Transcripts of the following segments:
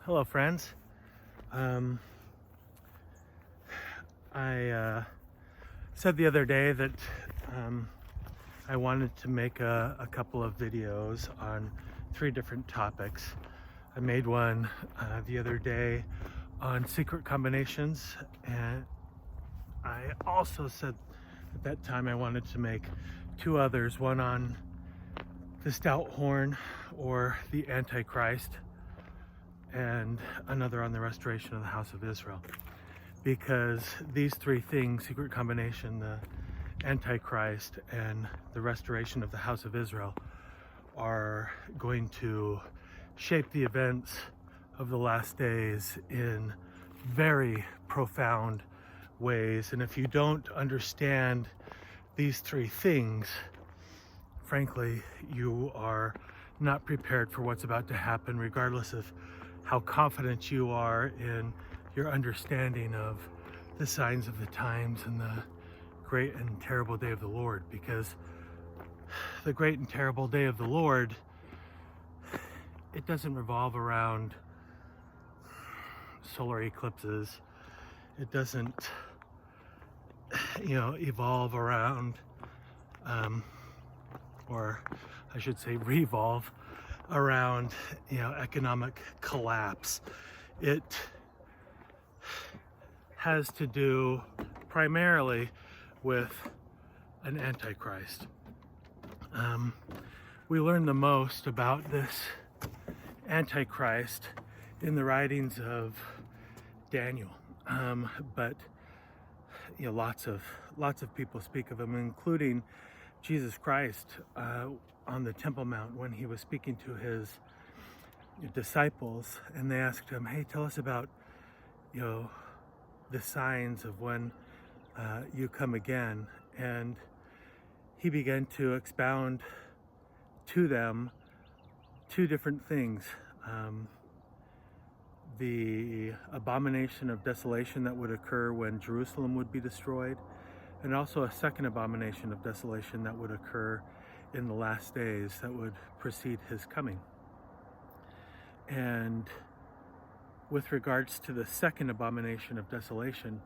Hello, friends. I said the other day that I wanted to make a couple of videos on 3 different topics. I made one the other day on secret combinations, and I also said at that time I wanted to make 2 others, one on the stout horn or the antichrist, and another on the restoration of the house of Israel, because these 3 things, secret combination, the antichrist, and the restoration of the house of Israel, are going to shape the events of the last days in very profound ways. And if you don't understand these 3 things, frankly, you are not prepared for what's about to happen, regardless of how confident you are in your understanding of the signs of the times and the great and terrible day of the Lord. Because the great and terrible day of the Lord, it doesn't revolve around solar eclipses. It doesn't, evolve around, or I should say revolve around, economic collapse. It has to do primarily with an antichrist. We learn the most about this antichrist in the writings of Daniel, but lots of people speak of him, including Jesus Christ on the Temple Mount when he was speaking to his disciples, and they asked him, "Hey, tell us about the signs of when you come again." And he began to expound to them 2 different things: the abomination of desolation that would occur when Jerusalem would be destroyed, and also a second abomination of desolation that would occur in the last days that would precede his coming. And with regards to the second abomination of desolation,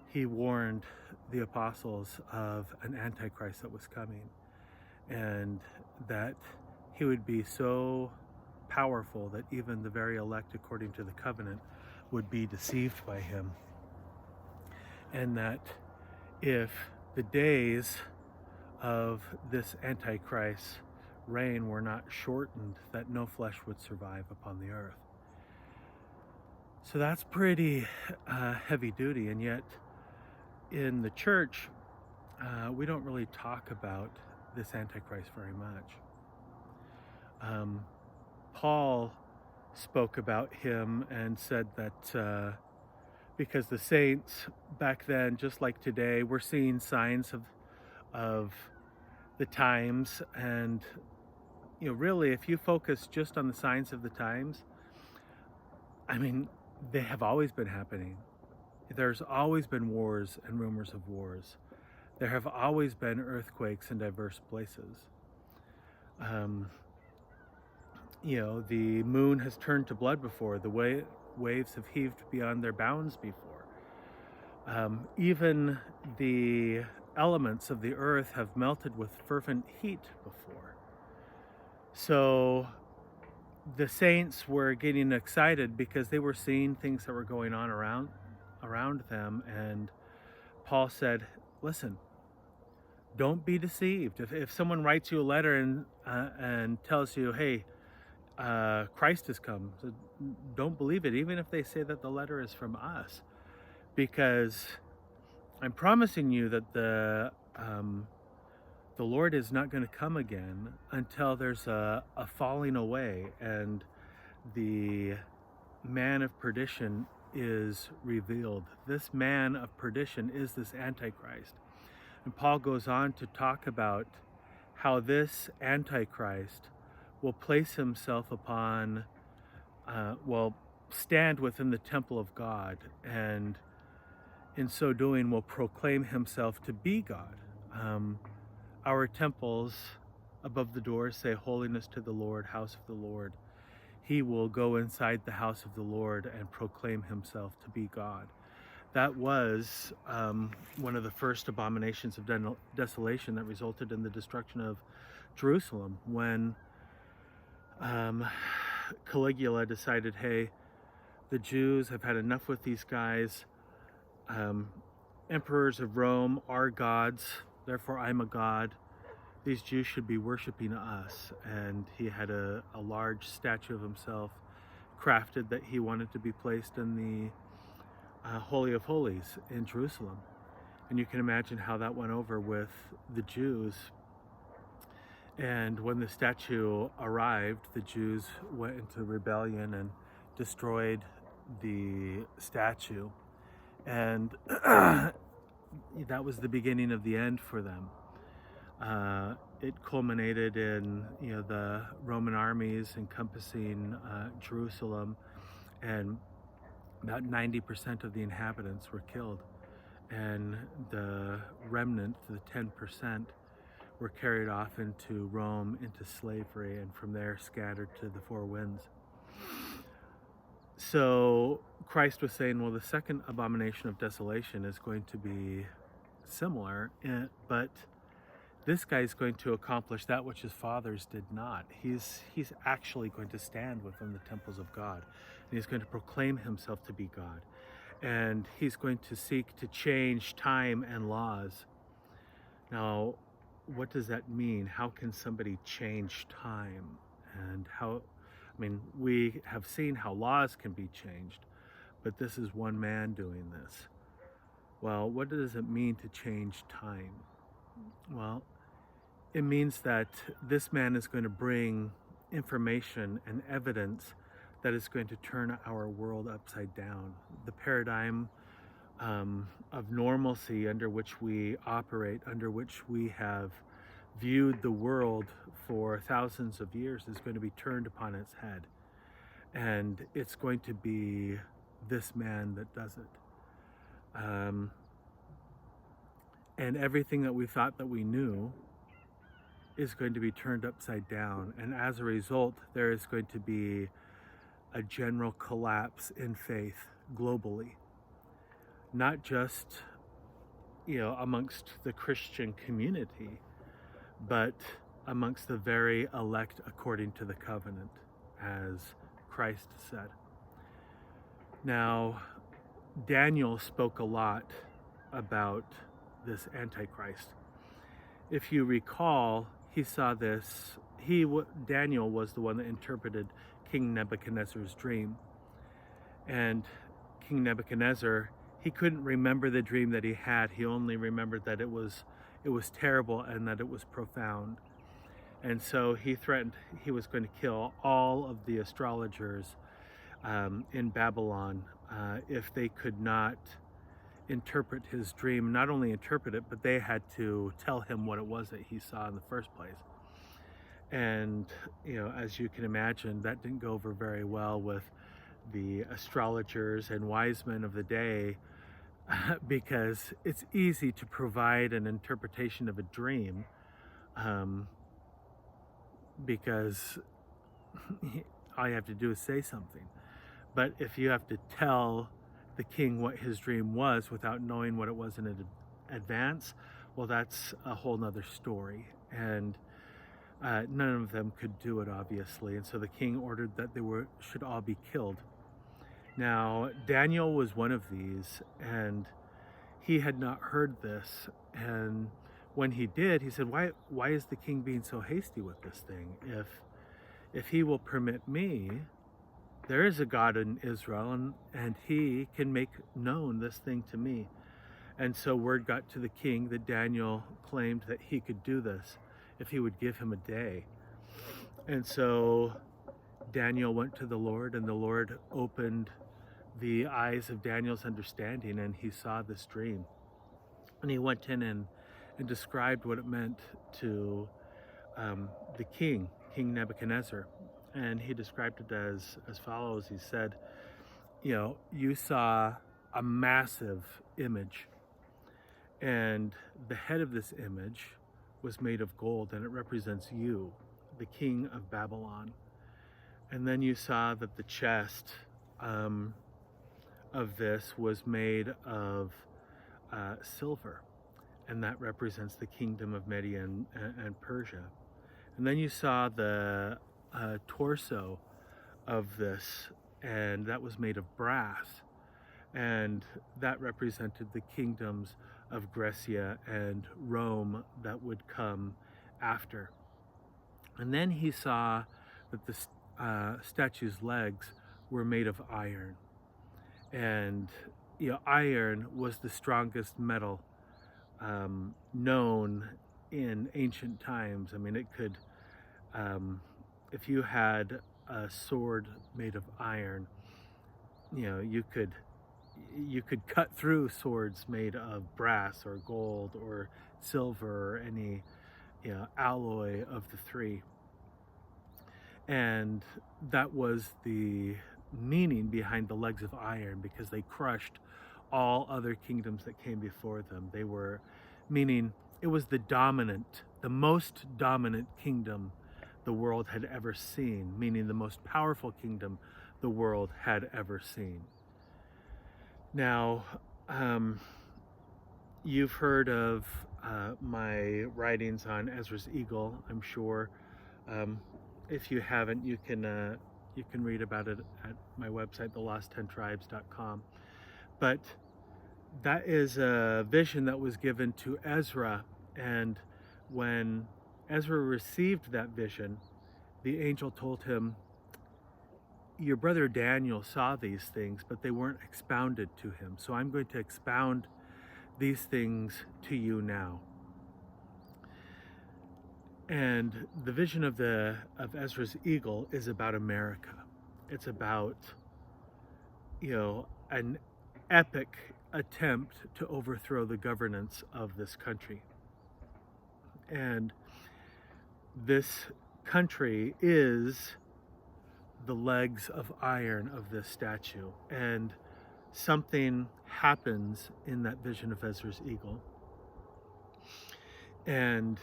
he warned the apostles of an antichrist that was coming, and that he would be so powerful that even the very elect according to the covenant would be deceived by him, and that if the days of this antichrist's reign were not shortened, that no flesh would survive upon the earth. So that's pretty heavy duty, and yet in the church we don't really talk about this antichrist very much. Paul spoke about him and said that because the saints back then, just like today, were seeing signs of the times, and really, if you focus just on the signs of the times, I mean, they have always been happening. There's always been wars and rumors of wars. There have always been earthquakes in diverse places. The moon has turned to blood before. The waves have heaved beyond their bounds before. Even the elements of the earth have melted with fervent heat before. So the saints were getting excited because they were seeing things that were going on around them. And Paul said, listen, don't be deceived. If someone writes you a letter and tells you, hey, Christ has come, so don't believe it, even if they say that the letter is from us, because I'm promising you that the Lord is not going to come again until there's a falling away and the man of perdition is revealed. This man of perdition is this antichrist. And Paul goes on to talk about how this antichrist will place himself upon, stand within the temple of God, and in so doing will proclaim himself to be God. Our temples above the doors say, "Holiness to the Lord, house of the Lord." he will go inside the house of the Lord and proclaim himself to be God. That was one of the first abominations of desolation that resulted in the destruction of Jerusalem, when Caligula decided, hey, the Jews have had enough with these guys. Emperors of Rome are gods, therefore I'm a god. These Jews should be worshiping us. And he had a large statue of himself crafted that he wanted to be placed in the Holy of Holies in Jerusalem. And you can imagine how that went over with the Jews. And when the statue arrived, the Jews went into rebellion and destroyed the statue. And that was the beginning of the end for them. It culminated in, the Roman armies encompassing Jerusalem, and about 90% of the inhabitants were killed, and the remnant, the 10%, were carried off into Rome, into slavery, and from there scattered to the four winds. So Christ was saying, well, the second abomination of desolation is going to be similar, but this guy is going to accomplish that which his fathers did not. He's actually going to stand within the temples of God, and he's going to proclaim himself to be God, and he's going to seek to change time and laws. Now, what does that mean? How can somebody change time? And we have seen how laws can be changed, but this is one man doing this. Well, what does it mean to change time? Well, it means that this man is going to bring information and evidence that is going to turn our world upside down. The paradigm of normalcy under which we operate, under which we have viewed the world for thousands of years, is going to be turned upon its head. And it's going to be this man that does it. And everything that we thought that we knew is going to be turned upside down. And as a result, there is going to be a general collapse in faith globally. Not just, amongst the Christian community, but amongst the very elect according to the covenant, as Christ said. Now, Daniel spoke a lot about this antichrist. If you recall, he saw this, Daniel was the one that interpreted King Nebuchadnezzar's dream. And King Nebuchadnezzar, he couldn't remember the dream that he had. He only remembered that it was terrible and that it was profound. And so he threatened he was going to kill all of the astrologers in Babylon if they could not interpret his dream. Not only interpret it, but they had to tell him what it was that he saw in the first place. And, as you can imagine, that didn't go over very well with the astrologers and wise men of the day, because it's easy to provide an interpretation of a dream, because all you have to do is say something. But if you have to tell the king what his dream was without knowing what it was in advance, well, that's a whole nother story. And none of them could do it, obviously. And so the king ordered that they should all be killed. Now, Daniel was one of these, and he had not heard this. And when he did, he said, why is the king being so hasty with this thing? If he will permit me, there is a God in Israel, and he can make known this thing to me. And so word got to the king that Daniel claimed that he could do this if he would give him a day. And so Daniel went to the Lord, and the Lord opened the eyes of Daniel's understanding, and he saw this dream. And he went in and described what it meant to the King Nebuchadnezzar. And he described it as follows. He said, you saw a massive image, and the head of this image was made of gold, and it represents you, the king of Babylon. And then you saw that the chest of this was made of silver, and that represents the kingdom of Media and Persia. And then you saw the torso of this, and that was made of brass, and that represented the kingdoms of Grecia and Rome that would come after. And then he saw that the statue's legs were made of iron, and iron was the strongest metal known in ancient times. I mean, it could, if you had a sword made of iron, you could cut through swords made of brass or gold or silver or any alloy of the three. And that was the meaning behind the legs of iron, because they crushed all other kingdoms that came before them. They were, meaning it was the most dominant kingdom the world had ever seen, meaning the most powerful kingdom the world had ever seen. Now, you've heard of my writings on Ezra's eagle, I'm sure. If you haven't, you can read about it at my website, thelost10tribes.com. But that is a vision that was given to Ezra, and when Ezra received that vision, the angel told him, your brother Daniel saw these things, but they weren't expounded to him. So I'm going to expound these things to you now. And the vision of Ezra's eagle is about America. It's about, an epic attempt to overthrow the governance of this country. And this country is the legs of iron of this statue. And something happens in that vision of Ezra's eagle. And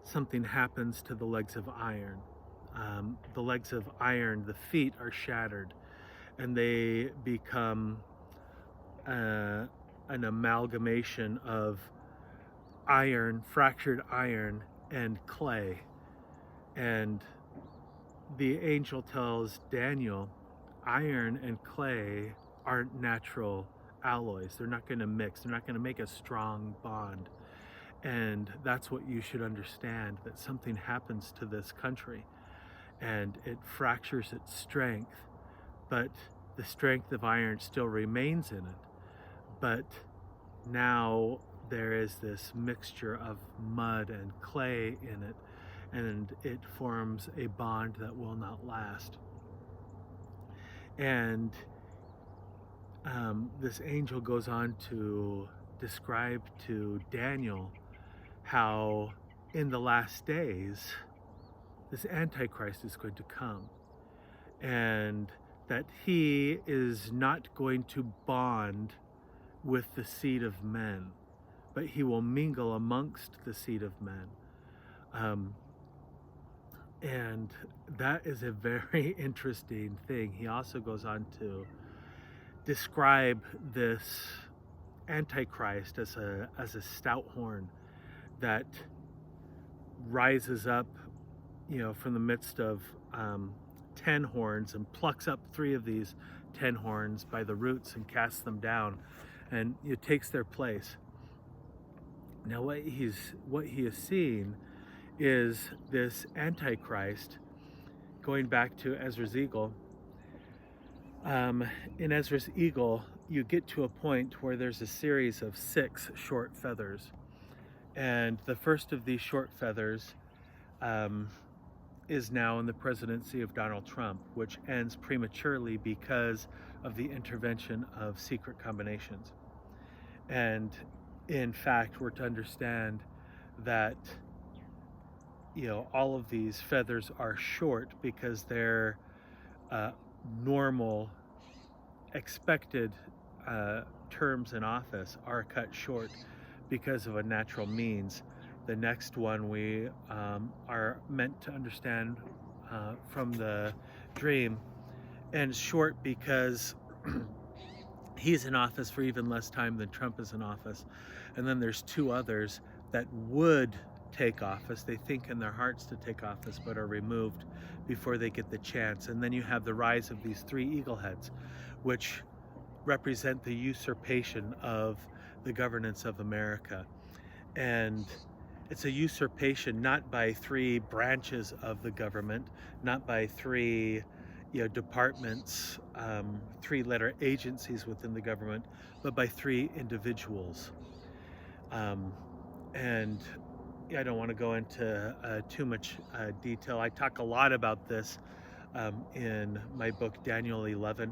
something happens to the legs of iron. The legs of iron, the feet are shattered, and they become an amalgamation of iron, fractured iron, and clay. And the angel tells Daniel, iron and clay aren't natural alloys. They're not going to mix. They're not going to make a strong bond. And that's what you should understand, that something happens to this country and it fractures its strength, but the strength of iron still remains in it. But now there is this mixture of mud and clay in it, and it forms a bond that will not last. And this angel goes on to describe to Daniel how in the last days this antichrist is going to come, and that he is not going to bond with the seed of men, but he will mingle amongst the seed of men. And that is a very interesting thing. He also goes on to describe this antichrist as a stout horn that rises up, from the midst of 10 horns, and plucks up 3 of these 10 horns by the roots and casts them down, and it takes their place. Now, what he is seeing is this antichrist, going back to Ezra's eagle. In Ezra's eagle, you get to a point where there's a series of 6 short feathers, and the first of these short feathers is now in the presidency of Donald Trump, which ends prematurely because of the intervention of secret combinations. And in fact, we're to understand that all of these feathers are short because they're normal, expected terms in office are cut short because of a natural means. The next one we are meant to understand from the dream, and it's short because he's in office for even less time than Trump is in office. And then there's two others that would take office. They think in their hearts to take office, but are removed before they get the chance. And then you have the rise of these three eagle heads, which represent the usurpation of the governance of America. And it's a usurpation not by three branches of the government, not by three departments, three-letter agencies within the government, but by three individuals. And I don't want to go into too much detail. I talk a lot about this in my book Daniel 11,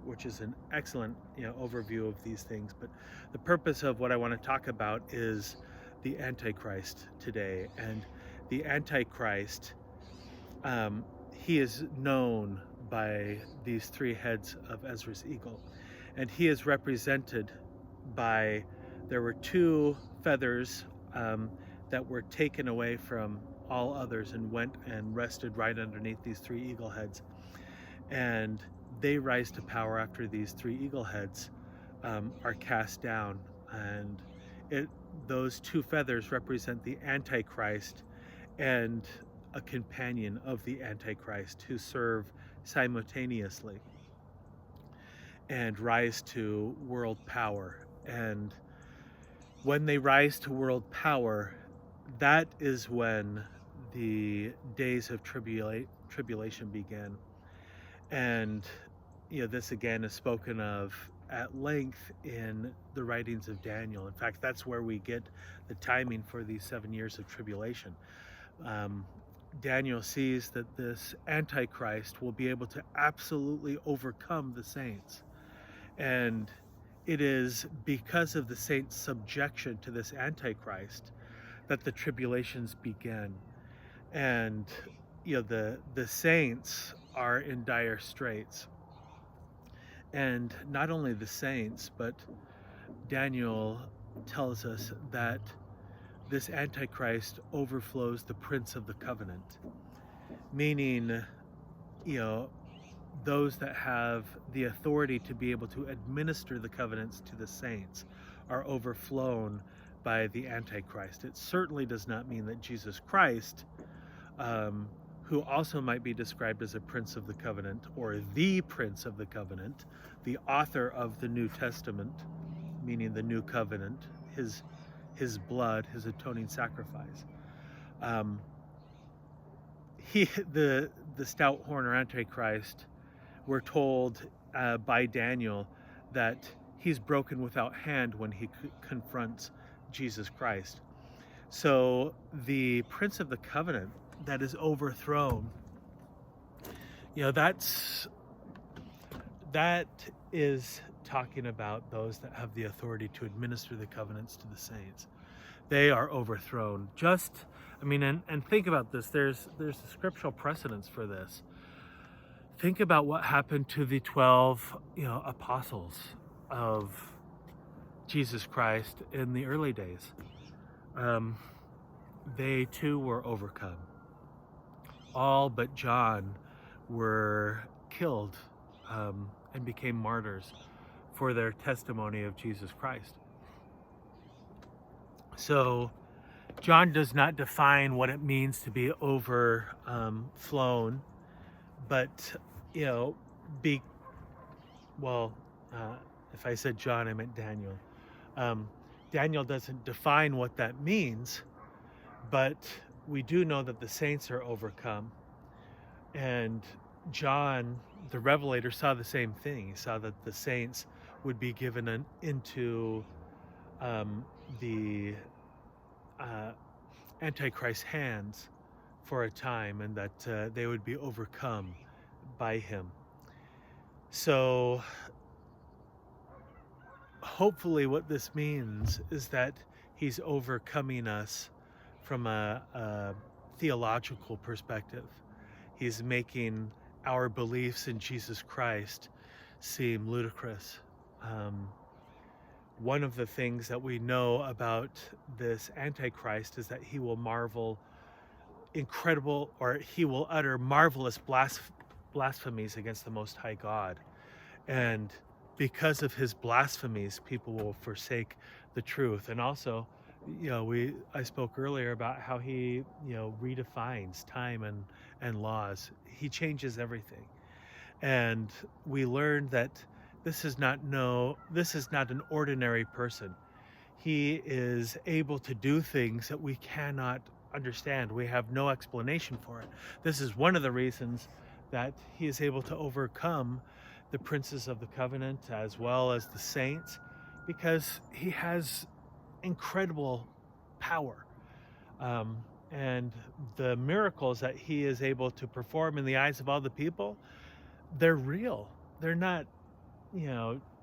which is an excellent overview of these things. But the purpose of what I want to talk about is the Antichrist today. And the Antichrist, he is known by these three heads of Ezra's eagle, and he is represented by, there were two feathers that were taken away from all others and went and rested right underneath these three eagle heads, and they rise to power after these three eagle heads are cast down. And those two feathers represent the Antichrist and a companion of the Antichrist who serve simultaneously and rise to world power. And when they rise to world power, that is when the days of tribulation began. And this again is spoken of at length in the writings of Daniel. In fact, that's where we get the timing for these 7 years of tribulation. Daniel sees that this Antichrist will be able to absolutely overcome the saints. And it is because of the saints' subjection to this Antichrist that the tribulations begin. And the saints are in dire straits. And not only the saints, but Daniel tells us that this Antichrist overflows the Prince of the Covenant, meaning, those that have the authority to be able to administer the covenants to the saints are overflown by the Antichrist. It certainly does not mean that Jesus Christ, who also might be described as a Prince of the Covenant or the Prince of the Covenant, the author of the New Testament, meaning the New Covenant, his blood, his atoning sacrifice. The stout horn or Antichrist, we're told by Daniel that he's broken without hand when he confronts Jesus Christ. So the Prince of the Covenant that is overthrown, that is talking about those that have the authority to administer the covenants to the saints. They are overthrown. And think about this. There's a scriptural precedence for this. Think about what happened to the 12, apostles of Jesus Christ in the early days. They too were overcome. All but John were killed and became martyrs for their testimony of Jesus Christ. So John does not define what it means to be overflown, but if I said John, I meant Daniel. Daniel doesn't define what that means, but we do know that the saints are overcome. And John, the Revelator, saw the same thing. He saw that the saints would be given into the Antichrist's hands for a time, and that they would be overcome by him. So hopefully what this means is that he's overcoming us from a theological perspective. He's making our beliefs in Jesus Christ seem ludicrous. One of the things that we know about this Antichrist is that he will utter marvelous blasphemies against the Most High God. And because of his blasphemies, people will forsake the truth. And also, I spoke earlier about how he, redefines time and laws. He changes everything. And we learned that this is not an ordinary person. He is able to do things that we cannot understand. We have no explanation for it. This is one of the reasons that he is able to overcome the princes of the covenant as well as the saints, because he has incredible power. And the miracles that he is able to perform in the eyes of all the people, they're real. They're not,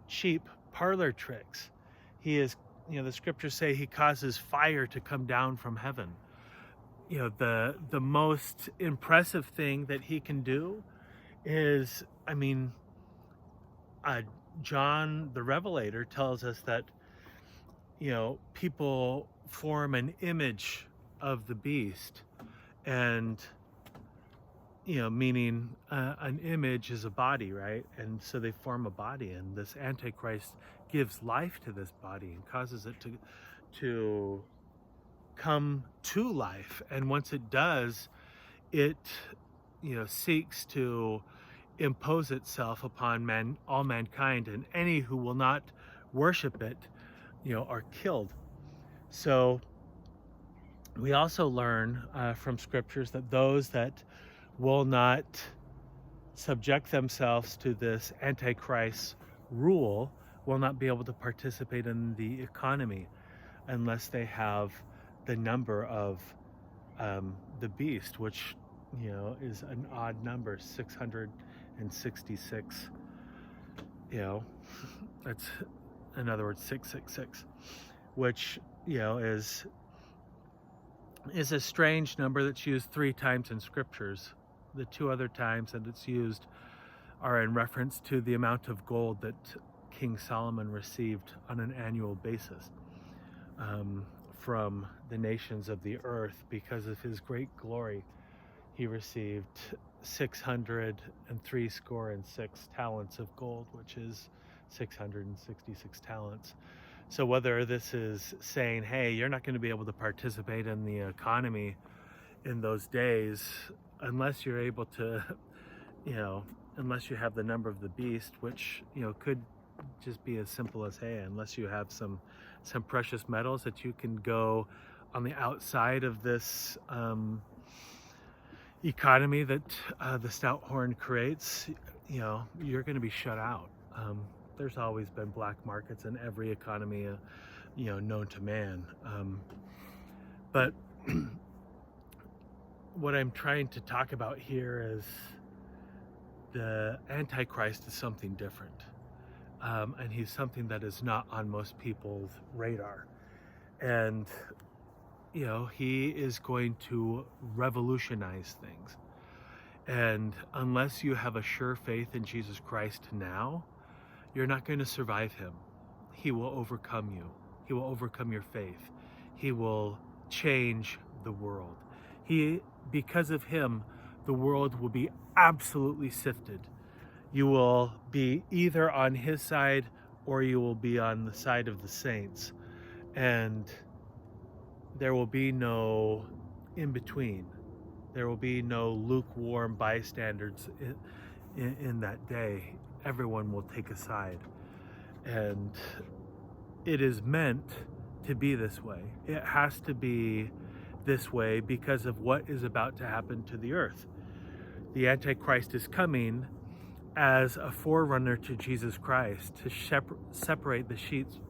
cheap parlor tricks. He is, the scriptures say he causes fire to come down from heaven. The most impressive thing that he can do is, John the Revelator tells us that, people form an image of the beast, and meaning an image is a body, right? And so they form a body, and this antichrist gives life to this body and causes it to come to life. And once it does, it seeks to impose itself upon all mankind, and any who will not worship it are killed. So we also learn from scriptures that those that will not subject themselves to this antichrist rule will not be able to participate in the economy unless they have the number of the beast, which is an odd number, 666. That's, in other words, 666, which is a strange number that's used 3 times in scriptures. The 2 other times that it's used are in reference to the amount of gold that King Solomon received on an annual basis from the nations of the earth. Because of his great glory, he received 666 talents of gold, which is 666 talents. So whether this is saying, hey, you're not going to be able to participate in the economy in those days unless you're able to, unless you have the number of the beast, which, could just be as simple as, hey, unless you have some precious metals that you can go on the outside of this economy that the stout horn creates, you're going to be shut out. There's always been black markets in every economy, known to man. But what I'm trying to talk about here is the Antichrist is something different. And he's something that is not on most people's radar. And, he is going to revolutionize things. And unless you have a sure faith in Jesus Christ now, you're not going to survive him. He will overcome you. He will overcome your faith. He will change the world. Because of him, the world will be absolutely sifted. You will be either on his side or you will be on the side of the saints. And there will be no in between. There will be no lukewarm bystanders in that day. Everyone will take a side. And it is meant to be this way. It has to be this way because of what is about to happen to the earth. The Antichrist is coming as a forerunner to Jesus Christ, to separate the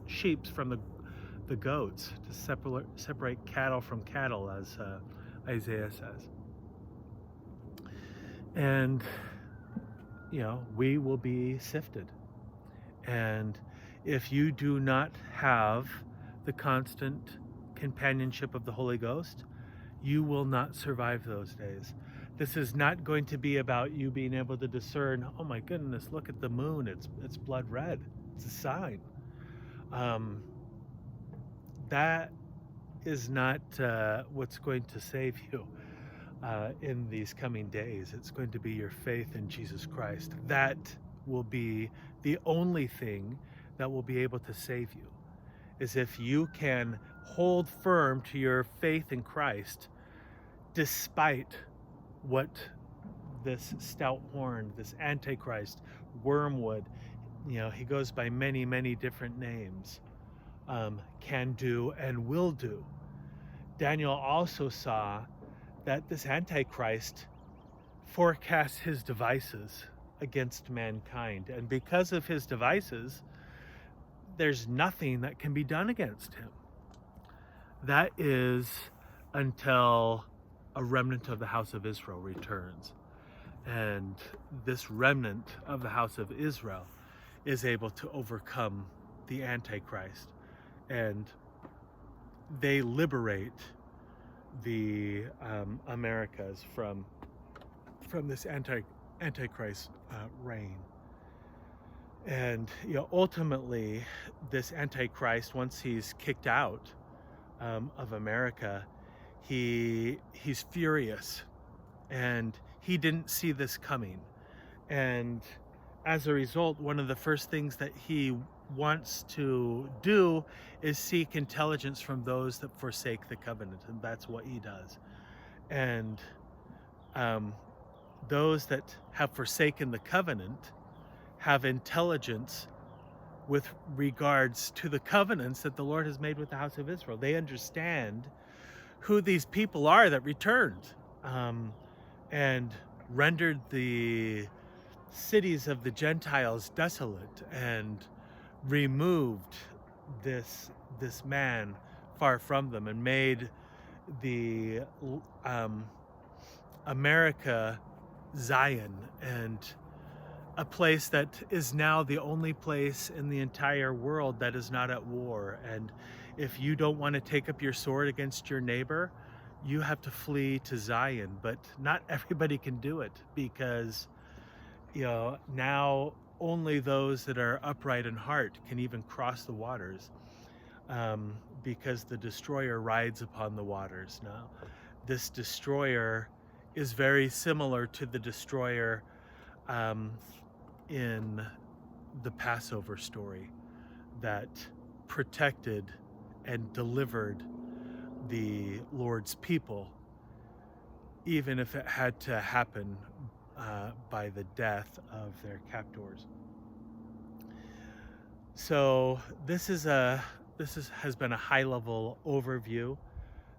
sheep from the goats, to separate cattle from cattle, as Isaiah says. And we will be sifted. And if you do not have the constant companionship of the Holy Ghost, you will not survive those days. This is not going to be about you being able to discern, oh my goodness, look at the moon, it's blood red, it's a sign. That is not what's going to save you. in these coming days. It's going to be your faith in Jesus Christ. That will be the only thing that will be able to save you, is if you can hold firm to your faith in Christ despite what this stout horn, this antichrist, wormwood, he goes by many, many different names, can do and will do. Daniel also saw that this antichrist forecasts his devices against mankind, and because of his devices, there's nothing that can be done against him. That is until a remnant of the house of Israel returns. And this remnant of the house of Israel is able to overcome the Antichrist. And they liberate the Americas from this Antichrist reign. And ultimately, this Antichrist, once he's kicked out of America, he's furious, and he didn't see this coming. And as a result, one of the first things that he wants to do is seek intelligence from those that forsake the covenant, and that's what he does. And those that have forsaken the covenant have intelligence with regards to the covenants that the Lord has made with the house of Israel. They understand who these people are that returned and rendered the cities of the Gentiles desolate and removed this man far from them, and made the America Zion, and a place that is now the only place in the entire world that is not at war. And if you don't want to take up your sword against your neighbor, you have to flee to Zion. But not everybody can do it, because now only those that are upright in heart can even cross the waters, because the destroyer rides upon the waters. Now, this destroyer is very similar to the destroyer in the Passover story that protected and delivered the Lord's people, even if it had to happen by the death of their captors. So this has been a high-level overview.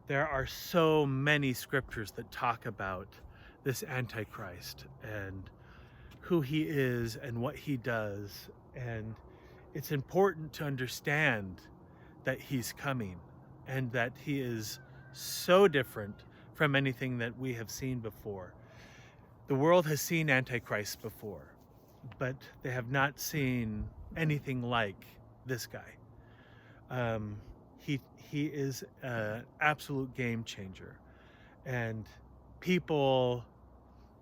There are so many scriptures that talk about this Antichrist and who he is and what he does, and it's important to understand that he's coming and that he is so different from anything that we have seen before. The world has seen Antichrist before, but they have not seen anything like this guy. He is an absolute game changer, and people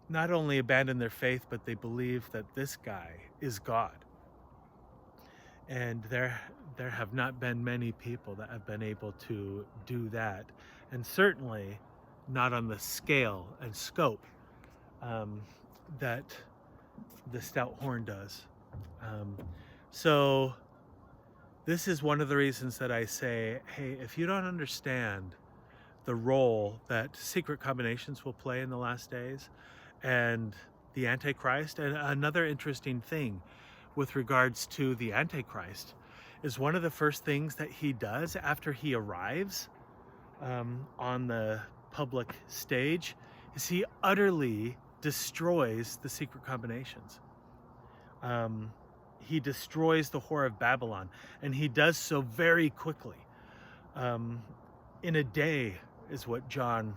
not only abandon their faith, but they believe that this guy is God. And there have not been many people that have been able to do that, and certainly not on the scale and scope that the stout horn does. So this is one of the reasons that I say, hey, if you don't understand the role that secret combinations will play in the last days and the Antichrist, and another interesting thing with regards to the Antichrist is one of the first things that he does after he arrives on the public stage is he utterly destroys the secret combinations. He destroys the Whore of Babylon, and he does so very quickly. In a day is what John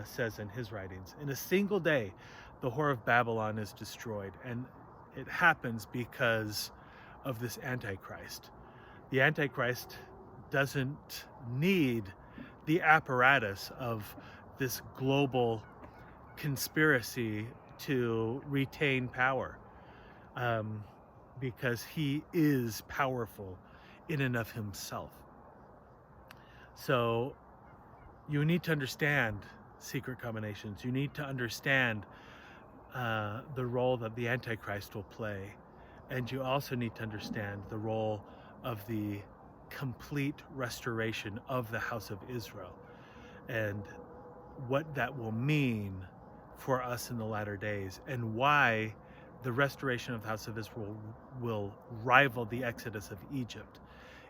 says in his writings. In a single day, the Whore of Babylon is destroyed, and it happens because of this Antichrist. The Antichrist doesn't need the apparatus of this global conspiracy to retain power, because he is powerful in and of himself. So you need to understand secret combinations. You need to understand the role that the antichrist will play, and you also need to understand the role of the complete restoration of the house of Israel, and what that will mean for us in the latter days, and why the restoration of the house of Israel will rival the exodus of Egypt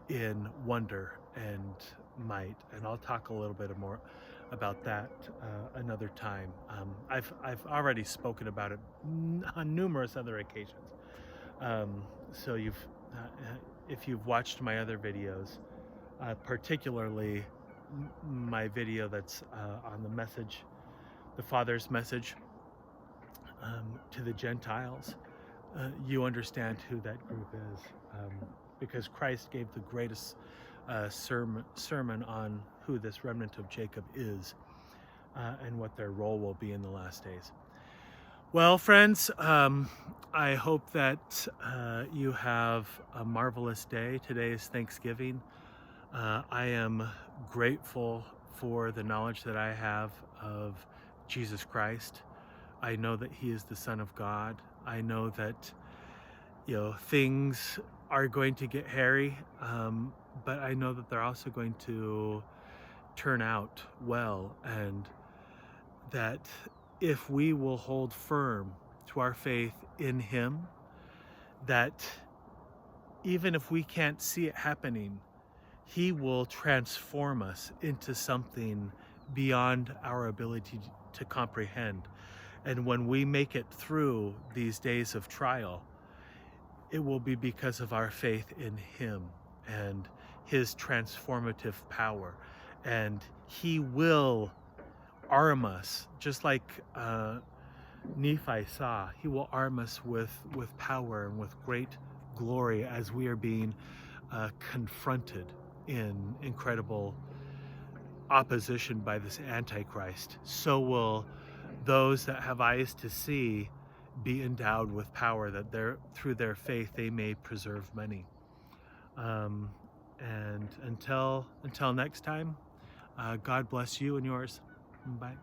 in wonder and might. And I'll talk a little bit more about that another time. I've already spoken about it on numerous other occasions. So if you've watched my other videos, particularly my video that's on the message, the Father's message to the Gentiles, you understand who that group is, because Christ gave the greatest sermon on who this remnant of Jacob is, and what their role will be in the last days. Well, friends, I hope that you have a marvelous day. Today is Thanksgiving. I am grateful for the knowledge that I have of Jesus Christ. I know that he is the Son of God. I know that, things are going to get hairy, but I know that they're also going to turn out well, and that if we will hold firm to our faith in him, that even if we can't see it happening, he will transform us into something beyond our ability to comprehend. And when we make it through these days of trial, it will be because of our faith in him and his transformative power. And he will arm us, just like Nephi saw. He will arm us with power and with great glory as we are being confronted in incredible opposition by this antichrist. So will those that have eyes to see be endowed with power, that through their faith they may preserve many. And until next time, God bless you and yours. Bye.